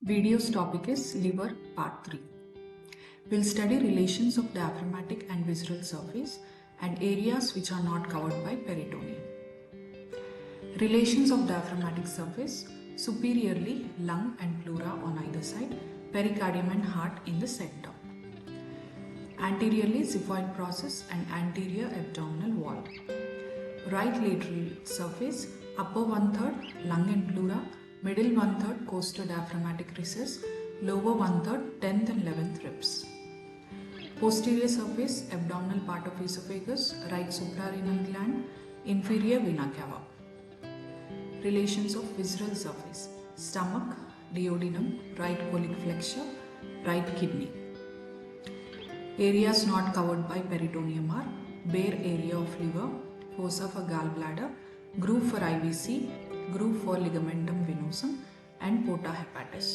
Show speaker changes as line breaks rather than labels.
Video's topic is liver part 3. We'll study relations of diaphragmatic and visceral surface and areas which are not covered by peritoneum. Relations of diaphragmatic surface: superiorly lung and pleura on either side, pericardium and heart in the center. Anteriorly xiphoid process and anterior abdominal wall. Right lateral surface: upper 1/3 lung and pleura, middle 1/3 costodiaphragmatic recess, lower 1/3 10th and 11th ribs. Posterior surface: abdominal part of esophagus, right suprarenal gland, inferior vena cava. Relations of visceral surface: stomach, duodenum, right colic flexure, right kidney. Areas not covered by peritoneum are bare area of liver, fossa for gallbladder, groove for IVC, groove for ligamentum venosum, and porta hepatis.